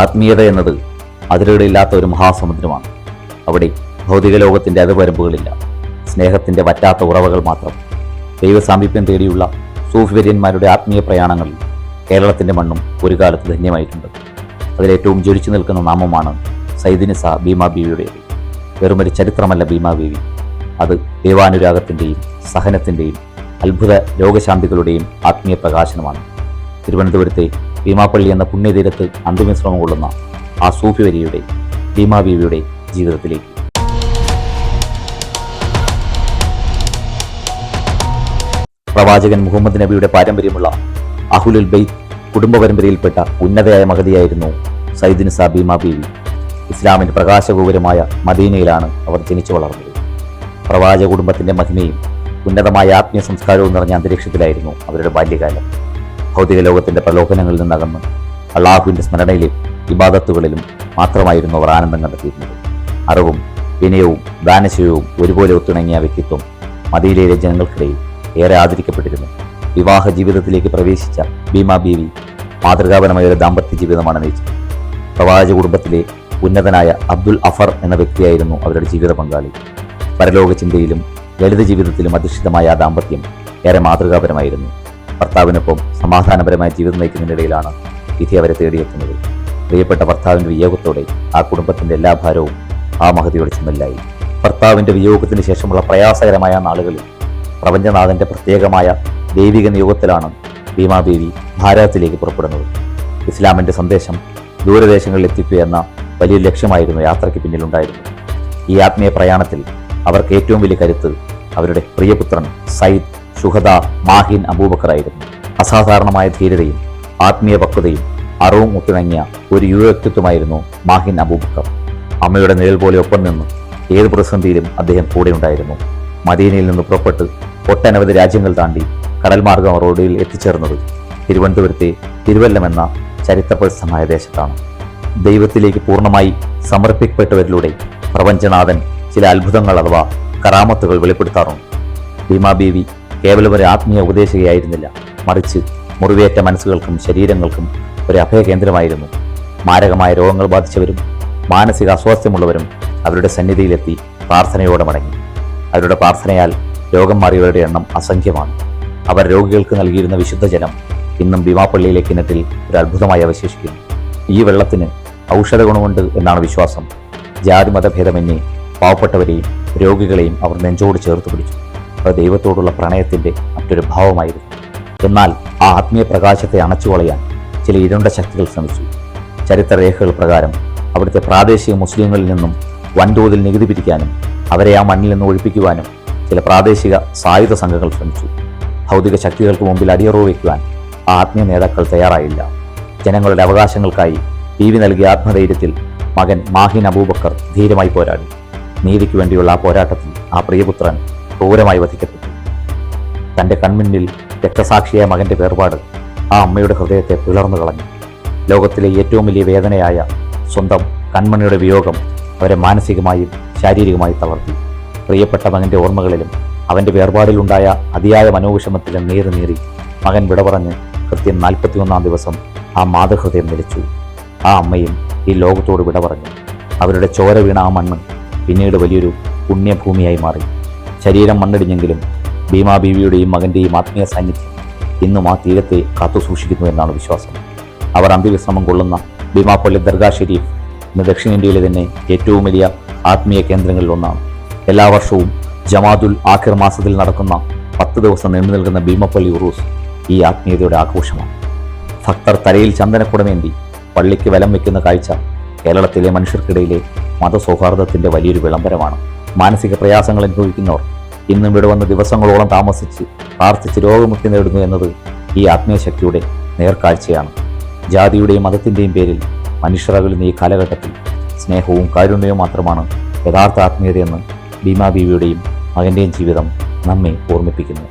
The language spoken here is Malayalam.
ആത്മീയത എന്നത് അതിരുകളില്ലാത്ത ഒരു മഹാസമുദ്രമാണ്. അവിടെ ഭൗതിക ലോകത്തിൻ്റെ അതിർവരമ്പുകളില്ല, സ്നേഹത്തിൻ്റെ വറ്റാത്ത ഉറവകൾ മാത്രം. ദൈവസാമീപ്യം തേടിയുള്ള സൂഫിവര്യന്മാരുടെ ആത്മീയ പ്രയാണങ്ങളിൽ കേരളത്തിൻ്റെ മണ്ണും ഒരു കാലത്ത് ധന്യമായിട്ടുണ്ട്. അതിലേറ്റവും ജ്വലിച്ചു നിൽക്കുന്ന നാമമാണ് സൈദിനിസ ഭീമാ ബീവിയുടേത്. വെറുമൊരു ചരിത്രമല്ല ഭീമാ ബീവി, അത് ദൈവാനുരാഗത്തിൻ്റെയും സഹനത്തിൻ്റെയും അത്ഭുത രോഗശാന്തികളുടെയും ആത്മീയ പ്രകാശനമാണ്. തിരുവനന്തപുരത്തെ ഭീമാപ്പള്ളി എന്ന പുണ്യതീരത്ത് അന്തിമശ്രമം കൊള്ളുന്ന ആ സൂഫി വരിയുടെ ഭീമാ ബീവിയുടെ ജീവിതത്തിലേക്ക്. പ്രവാചകൻ മുഹമ്മദ് നബിയുടെ പാരമ്പര്യമുള്ള അഹ്ലുൽ ബൈത്ത് കുടുംബ പരമ്പരയിൽപ്പെട്ട ഉന്നതയായ മഹതിയായിരുന്നു സൈദിനിസ ഭീമാ ബീവി. ഇസ്ലാമിന്റെ പ്രകാശഗോപുരമായ മദീനയിലാണ് അവർ ജനിച്ചു വളർന്നത്. പ്രവാചക കുടുംബത്തിന്റെ മഹിമയും ഉന്നതമായ ആത്മീയ സംസ്കാരവും നിറഞ്ഞ അന്തരീക്ഷത്തിലായിരുന്നു അവരുടെ ബാല്യകാലം. ഭൗതിക ലോകത്തിന്റെ പ്രലോഭനങ്ങളിൽ നിന്നകന്ന് അള്ളാഹുവിന്റെ സ്മരണയിലും ഇബാദത്തുകളിലും മാത്രമായിരുന്നു അവർ ആനന്ദം കണ്ടെത്തിയിരുന്നത്. അറിവും വിനയവും ദാനശീലവും ഒരുപോലെ ഒത്തിണങ്ങിയ വ്യക്തിത്വം മദീനയിലെ ജനങ്ങൾക്കിടയിൽ ഏറെ ആദരിക്കപ്പെട്ടിരുന്നു. വിവാഹ ജീവിതത്തിലേക്ക് പ്രവേശിച്ച ഭീമാ ബീവി മാതൃകാപരമായ ഒരു ദാമ്പത്യ ജീവിതമാണ് നയിച്ചത്. പ്രവാചക കുടുംബത്തിലെ ഉന്നതനായ അബ്ദുൽ അഫർ എന്ന വ്യക്തിയായിരുന്നു അവരുടെ ജീവിത പങ്കാളി. പരലോക ചിന്തയിലും ലളിത ജീവിതത്തിലും അധിഷ്ഠിതമായ ആ ദാമ്പത്യം ഏറെ മാതൃകാപരമായിരുന്നു. ഭർത്താവിനൊപ്പം സമാധാനപരമായ ജീവിതം നയിക്കുന്നതിനിടയിലാണ് വിധി അവരെ തേടിയെത്തുന്നത്. പ്രിയപ്പെട്ട ഭർത്താവിന്റെ വിയോഗത്തോടെ ആ കുടുംബത്തിന്റെ എല്ലാ ഭാരവും ആ മഹതിയുടെ ചുമലിലായി. ഭർത്താവിന്റെ വിയോഗത്തിന് ശേഷമുള്ള പ്രയാസകരമായ നാളുകളിൽ പ്രപഞ്ചനാഥന്റെ പ്രത്യേകമായ ദൈവിക നിയോഗത്തിലാണ് ഭീമാ ബീവി ഭാരതത്തിലേക്ക് പുറപ്പെടുന്നത്. ഇസ്ലാമിന്റെ സന്ദേശം ദൂരദേശങ്ങളിൽ എത്തിക്കുക എന്ന വലിയ ലക്ഷ്യമായിരുന്നു യാത്രയ്ക്ക് പിന്നിലുണ്ടായിരുന്നത്. ഈ ആത്മീയ പ്രയാണത്തിൽ അവർക്ക് ഏറ്റവും വലിയ കരുത്ത് അവരുടെ പ്രിയപുത്രൻ സയ്യിദ് ഷുഹദ മാഹിൻ അബൂബക്കറായിരുന്നു. അസാധാരണമായ ധീരതയും ആത്മീയ പക്വതയും അറിവും ഒത്തിണങ്ങിയ ഒരു യുവ വ്യക്തിത്വമായിരുന്നു മാഹിൻ അബൂബക്കർ. അമ്മയുടെ നിഴൽ പോലെ ഒപ്പം നിന്ന് ഏത് പ്രതിസന്ധിയിലും അദ്ദേഹം കൂടെ ഉണ്ടായിരുന്നു. മദീനയിൽ നിന്ന് പുറപ്പെട്ട് ഒട്ടനവധി രാജ്യങ്ങൾ താണ്ടി കടൽ മാർഗം റോഡിൽ എത്തിച്ചേർന്നത് തിരുവനന്തപുരത്തെ തിരുവല്ലം എന്ന ചരിത്രപ്രസിദ്ധമായ ദേശത്താണ്. ദൈവത്തിലേക്ക് പൂർണ്ണമായി സമർപ്പിക്കപ്പെട്ടവരിലൂടെ പ്രപഞ്ചനാഥൻ ചില അത്ഭുതങ്ങൾ അഥവാ കറാമത്തുകൾ വെളിപ്പെടുത്താറുണ്ട്. ഭീമാ ബീവി കേവലം ഒരു ആത്മീയ ഉപദേശകയായിരുന്നില്ല, മറിച്ച് മുറിവേറ്റ മനസ്സുകൾക്കും ശരീരങ്ങൾക്കും ഒരു അഭയകേന്ദ്രമായിരുന്നു. മാരകമായ രോഗങ്ങൾ ബാധിച്ചവരും മാനസിക അസ്വാസ്ഥ്യമുള്ളവരും അവരുടെ സന്നിധിയിലെത്തി പ്രാർത്ഥനയോടെ മടങ്ങി. അവരുടെ പ്രാർത്ഥനയാൽ രോഗം മാറിയവരുടെ എണ്ണം അസംഖ്യമാണ്. അവർ രോഗികൾക്ക് നൽകിയിരുന്ന വിശുദ്ധ ജലം ഇന്നും ഭീമാപ്പള്ളിയിലെ കിണറ്റിൽ ഒരു അത്ഭുതമായി അവശേഷിക്കുന്നു. ഈ വെള്ളത്തിന് ഔഷധ ഗുണമുണ്ട് എന്നാണ് വിശ്വാസം. ജാതി മതഭേദമന്യേ പാവപ്പെട്ടവരെയും രോഗികളെയും അവർ നെഞ്ചോട് ചേർത്ത് പിടിച്ചു. അത് ദൈവത്തോടുള്ള പ്രണയത്തിന്റെ മറ്റൊരു ഭാവമായിരുന്നു. എന്നാൽ ആ ആത്മീയ പ്രകാശത്തെ അണച്ചുകളയാൻ ചില ഇരുണ്ട ശക്തികൾ ശ്രമിച്ചു. ചരിത്രരേഖകൾ പ്രകാരം അവിടുത്തെ പ്രാദേശിക മുസ്ലിങ്ങളിൽ നിന്നും വൻതോതിൽ നികുതി പിരിക്കാനും അവരെ ആ മണ്ണിൽ നിന്ന് ഒഴിപ്പിക്കുവാനും ചില പ്രാദേശിക സായുധ സംഘങ്ങൾ ശ്രമിച്ചു. ഭൗതിക ശക്തികൾക്ക് മുമ്പിൽ അടിയറവ് വയ്ക്കുവാൻ ആ ആത്മീയ നേതാക്കൾ തയ്യാറായില്ല. ജനങ്ങളുടെ അവകാശങ്ങൾക്കായി ബീവി നൽകിയ ആത്മധൈര്യത്തിൽ മകൻ മാഹിൻ അബൂബക്കർ ധീരമായി പോരാടി. നീതിക്ക് വേണ്ടിയുള്ള ആ പോരാട്ടത്തിൽ ആ പ്രിയപുത്രൻ ക്രൂരമായി വധിക്കപ്പെട്ടു. തൻ്റെ കൺമുന്നിൽ രക്തസാക്ഷിയായ മകന്റെ വേർപാട് ആ അമ്മയുടെ ഹൃദയത്തെ പിളർന്നു കളഞ്ഞു. ലോകത്തിലെ ഏറ്റവും വലിയ വേദനയായ സ്വന്തം കൺമണിയുടെ വിയോഗം അവരെ മാനസികമായും ശാരീരികമായും തളർത്തി. പ്രിയപ്പെട്ട മകന്റെ ഓർമ്മകളിലും അവന്റെ വേർപാടിലുണ്ടായ അതിയായ മനോവിഷമത്തിലും നീറി മകൻ വിട പറഞ്ഞ് കൃത്യം 41-ാം ദിവസം ആ മാതൃഹൃദയം നിലച്ചു. ആ അമ്മയും ഈ ലോകത്തോട് വിട പറഞ്ഞു. അവരുടെ ചോര വീണ ആ മണ്ണ് പിന്നീട് വലിയൊരു പുണ്യഭൂമിയായി മാറി. ശരീരം മണ്ണിടിഞ്ഞെങ്കിലും ഭീമാ ബീവിയുടെയും മകന്റെയും ആത്മീയ സാന്നിധ്യം ഇന്നും ആ തീരത്തെ കാത്തുസൂക്ഷിക്കുന്നു എന്നാണ് വിശ്വാസം. അവർ അന്ത്യവിശ്രമം കൊള്ളുന്ന ഭീമാപ്പള്ളി ദർഗാ ഷെരീഫ് ഇന്ന് ദക്ഷിണേന്ത്യയിലെ തന്നെ ഏറ്റവും വലിയ ആത്മീയ കേന്ദ്രങ്ങളിലൊന്നാണ്. എല്ലാ വർഷവും ജമാദുൽ ആഖിർ മാസത്തിൽ നടക്കുന്ന 10 ദിവസം നീണ്ടു നിൽക്കുന്ന ഭീമപ്പള്ളി ഉറൂസ് ഈ ആത്മീയതയുടെ ആഘോഷമാണ്. ഭക്തർ തലയിൽ ചന്ദനക്കുടമേന്തി പള്ളിക്ക് വലം വയ്ക്കുന്ന കാഴ്ച കേരളത്തിലെ മനുഷ്യർക്കിടയിലെ മതസൗഹാർദ്ദത്തിന്റെ വലിയൊരു വിളംബരമാണ്. മാനസിക പ്രയാസങ്ങൾ അനുഭവിക്കുന്നവർ ഇന്നും ഇവിടെ വന്ന് ദിവസങ്ങളോളം താമസിച്ച് പ്രാർത്ഥിച്ച് രോഗമുക്തി നേടുന്നു എന്നത് ഈ ആത്മീയ ശക്തിയുടെ നേർക്കാഴ്ചയാണ്. ജാതിയുടെയും മതത്തിന്റെയും പേരിൽ മനുഷ്യർ അകലുന്ന ഈ കാലഘട്ടത്തിൽ സ്നേഹവും കാരുണ്യവും മാത്രമാണ് യഥാർത്ഥ ആത്മീയതയെന്ന് ഭീമാ ബീവിയുടെയും മകന്റെയും ജീവിതം നമ്മെ ഓർമ്മിപ്പിക്കുന്നു.